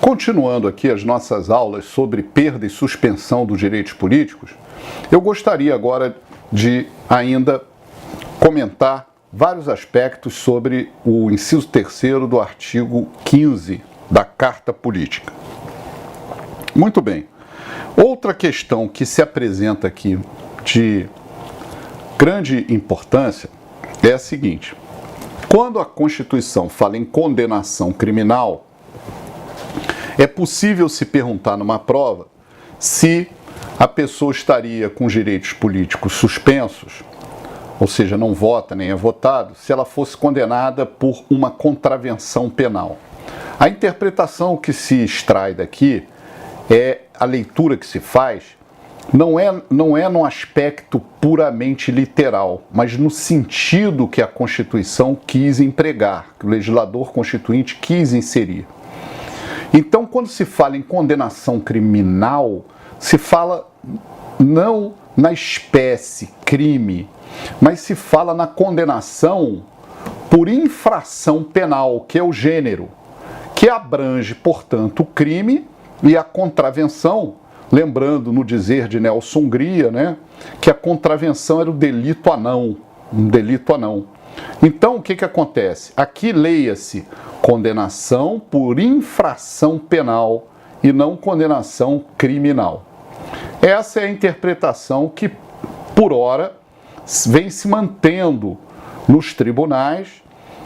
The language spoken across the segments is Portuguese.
Continuando aqui as nossas aulas sobre perda e suspensão dos direitos políticos, eu gostaria agora de ainda comentar vários aspectos sobre o inciso 3º do artigo 15 da Carta Política. Muito bem. Outra questão que se apresenta aqui de grande importância é a seguinte: quando a Constituição fala em condenação criminal, é possível se perguntar numa prova se a pessoa estaria com os direitos políticos suspensos, ou seja, não vota nem é votado, se ela fosse condenada por uma contravenção penal. A interpretação que se extrai daqui é a leitura que se faz, não é no aspecto puramente literal, mas no sentido que a Constituição quis empregar, que o legislador constituinte quis inserir. Então, quando se fala em condenação criminal, se fala não na espécie crime, mas se fala na condenação por infração penal, que é o gênero, que abrange, portanto, o crime e a contravenção, lembrando no dizer de Nelson Hungria, né, que a contravenção era o delito anão, um delito anão. Então, o que acontece? Aqui leia-se condenação por infração penal e não condenação criminal. Essa é a interpretação que, por ora, vem se mantendo nos tribunais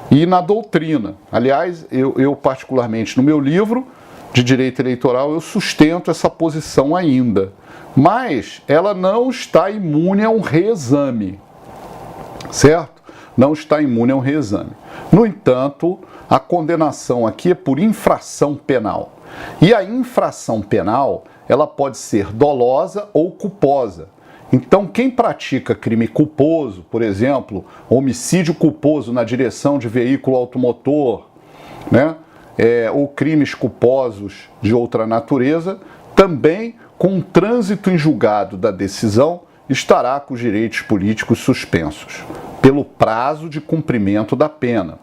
e na doutrina. Aliás, eu particularmente no meu livro de direito eleitoral, eu sustento essa posição ainda, mas ela não está imune a um reexame, certo? Não está imune a um reexame. No entanto, a condenação aqui é por infração penal. E a infração penal, ela pode ser dolosa ou culposa. Então, quem pratica crime culposo, por exemplo, homicídio culposo na direção de veículo automotor, né, ou crimes culposos de outra natureza, também, com o trânsito em julgado da decisão, estará com os direitos políticos suspensos, pelo prazo de cumprimento da pena.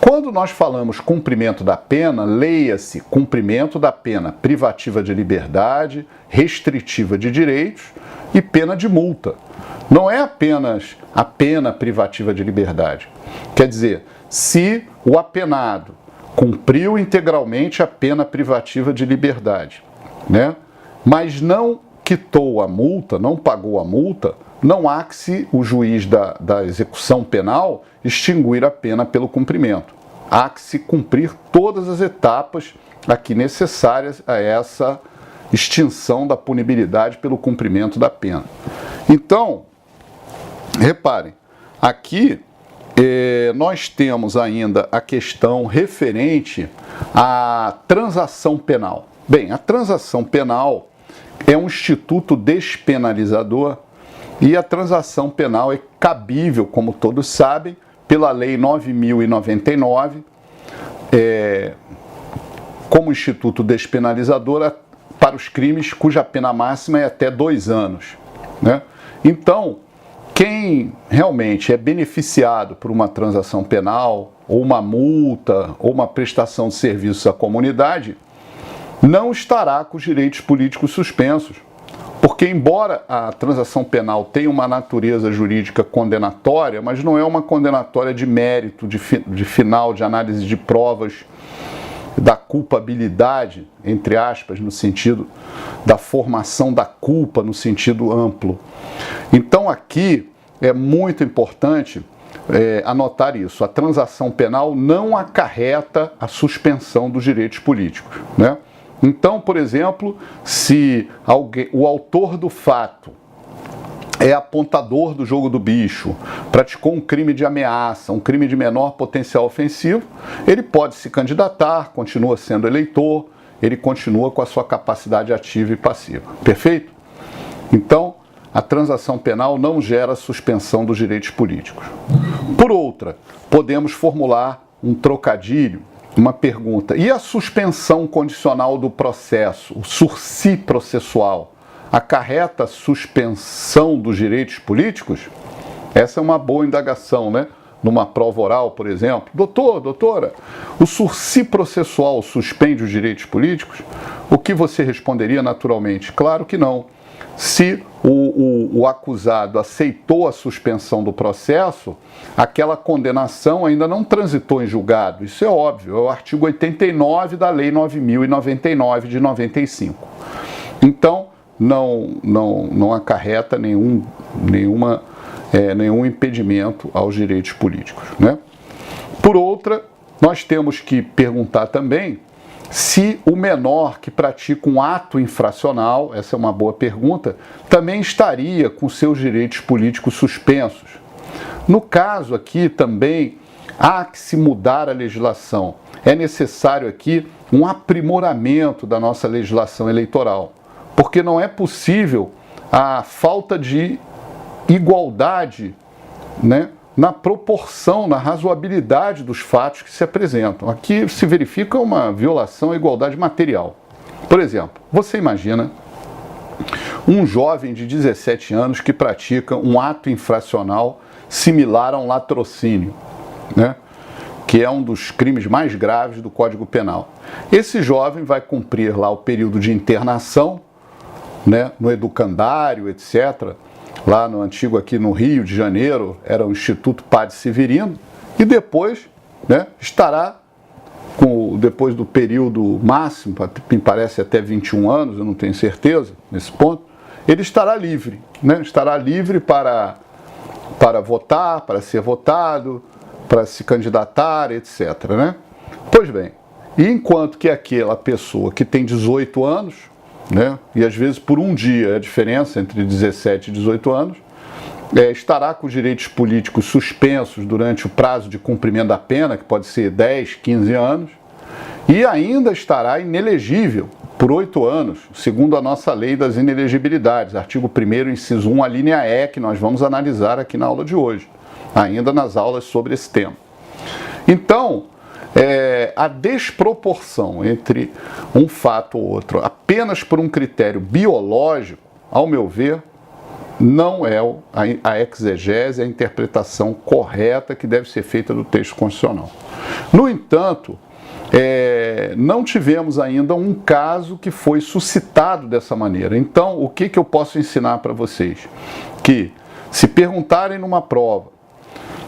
Quando nós falamos cumprimento da pena, leia-se cumprimento da pena privativa de liberdade, restritiva de direitos e pena de multa. Não é apenas a pena privativa de liberdade. Quer dizer, se o apenado cumpriu integralmente a pena privativa de liberdade, né, mas não quitou a multa, não pagou a multa, não há que se o juiz da execução penal extinguir a pena pelo cumprimento. Há que se cumprir todas as etapas aqui necessárias a essa extinção da punibilidade pelo cumprimento da pena. Então, reparem, aqui nós temos ainda a questão referente à transação penal. Bem, a transação penal é um instituto despenalizador e a transação penal é cabível, como todos sabem, pela Lei 9.099, como instituto despenalizador para os crimes cuja pena máxima é até 2 anos. Né? Então, quem realmente é beneficiado por uma transação penal, ou uma multa, ou uma prestação de serviços à comunidade, não estará com os direitos políticos suspensos. Porque, embora a transação penal tenha uma natureza jurídica condenatória, mas não é uma condenatória de mérito, de final, de análise de provas da culpabilidade, entre aspas, no sentido da formação da culpa, no sentido amplo. Então, aqui é muito importante anotar isso. A transação penal não acarreta a suspensão dos direitos políticos, né? Então, por exemplo, se o autor do fato é apontador do jogo do bicho, praticou um crime de ameaça, um crime de menor potencial ofensivo, ele pode se candidatar, continua sendo eleitor, ele continua com a sua capacidade ativa e passiva. Perfeito? Então, a transação penal não gera suspensão dos direitos políticos. Por outra, podemos formular um trocadilho, uma pergunta: e a suspensão condicional do processo, o sursi processual, acarreta suspensão dos direitos políticos? Essa é uma boa indagação, né? numa prova oral, por exemplo, doutora, o sursi processual suspende os direitos políticos? O que você responderia naturalmente? Claro que não. Se o acusado aceitou a suspensão do processo, aquela condenação ainda não transitou em julgado. Isso é óbvio, é o artigo 89 da Lei 9.099 de 95. Então, não acarreta nenhum impedimento aos direitos políticos, né? Por outra, nós temos que perguntar também se o menor que pratica um ato infracional, essa é uma boa pergunta, também estaria com seus direitos políticos suspensos. No caso aqui também há que se mudar a legislação. É necessário aqui um aprimoramento da nossa legislação eleitoral, porque não é possível a falta de igualdade, né, na proporção, na razoabilidade dos fatos que se apresentam. Aqui se verifica uma violação à igualdade material. Por exemplo, você imagina um jovem de 17 anos que pratica um ato infracional similar a um latrocínio, né, que é um dos crimes mais graves do Código Penal. Esse jovem vai cumprir lá o período de internação, né, no educandário, etc., lá no antigo, aqui no Rio de Janeiro, era o Instituto Padre Severino, e depois, né, estará, depois do período máximo, me parece até 21 anos, eu não tenho certeza nesse ponto, ele estará livre, né, estará livre para votar, para ser votado, para se candidatar, etc., né? Pois bem, e enquanto que aquela pessoa que tem 18 anos, né, e às vezes por um dia a diferença entre 17 e 18 anos, estará com os direitos políticos suspensos durante o prazo de cumprimento da pena, que pode ser 10, 15 anos, e ainda estará inelegível por 8 anos, segundo a nossa lei das inelegibilidades, artigo 1º, inciso 1, a linha E, que nós vamos analisar aqui na aula de hoje, ainda nas aulas sobre esse tema. Então, a desproporção entre um fato ou outro, apenas por um critério biológico, ao meu ver, não é a exegese, a interpretação correta que deve ser feita do texto constitucional. No entanto, não tivemos ainda um caso que foi suscitado dessa maneira. Então, o que eu posso ensinar para vocês? Que, se perguntarem numa prova,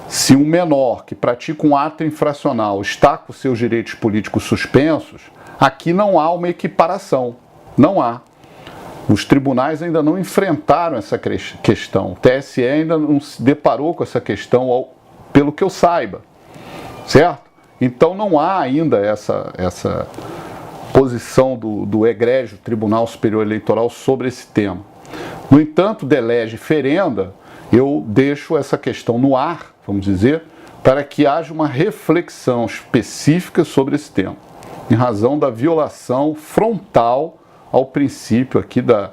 se um menor que pratica um ato infracional está com seus direitos políticos suspensos, aqui não há uma equiparação. Não há. Os tribunais ainda não enfrentaram essa questão. O TSE ainda não se deparou com essa questão, pelo que eu saiba. Certo? Então não há ainda essa posição do egrégio Tribunal Superior Eleitoral sobre esse tema. No entanto, de lege ferenda, eu deixo essa questão no ar, vamos dizer, para que haja uma reflexão específica sobre esse tema, em razão da violação frontal ao princípio aqui da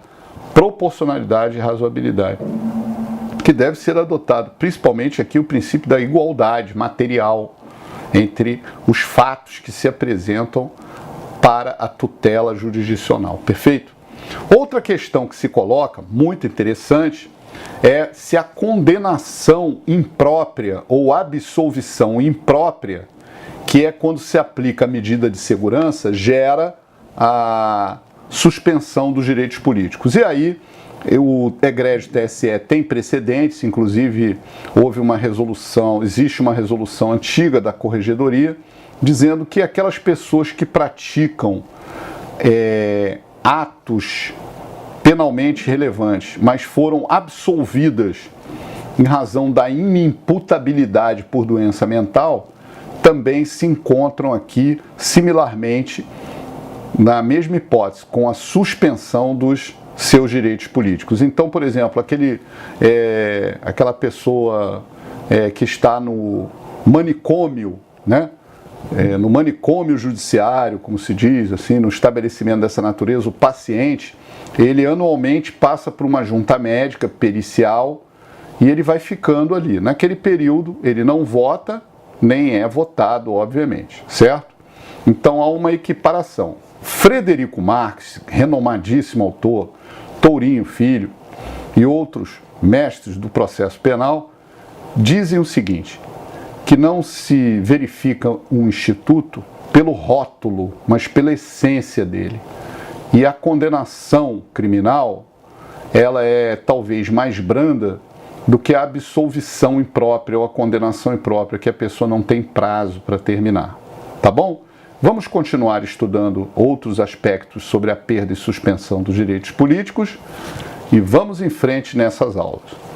proporcionalidade e razoabilidade, que deve ser adotado, principalmente aqui o princípio da igualdade material entre os fatos que se apresentam para a tutela jurisdicional. Perfeito? Outra questão que se coloca, muito interessante, é se a condenação imprópria ou absolvição imprópria, que é quando se aplica a medida de segurança, gera a suspensão dos direitos políticos. E aí, o egrégio TSE tem precedentes, inclusive existe uma resolução antiga da Corregedoria, dizendo que aquelas pessoas que praticam atos penalmente relevantes, mas foram absolvidas em razão da inimputabilidade por doença mental, também se encontram aqui similarmente na mesma hipótese, com a suspensão dos seus direitos políticos. Então, por exemplo, aquela pessoa que está no manicômio, né? No manicômio judiciário, como se diz, assim, no estabelecimento dessa natureza, o paciente, ele anualmente passa por uma junta médica pericial e ele vai ficando ali. Naquele período, ele não vota, nem é votado, obviamente, certo? Então, há uma equiparação. Frederico Marques, renomadíssimo autor, Tourinho Filho e outros mestres do processo penal, dizem o seguinte, que não se verifica um instituto pelo rótulo, mas pela essência dele. E a condenação criminal, ela é talvez mais branda do que a absolvição imprópria ou a condenação imprópria, que a pessoa não tem prazo para terminar. Tá bom? Vamos continuar estudando outros aspectos sobre a perda e suspensão dos direitos políticos e vamos em frente nessas aulas.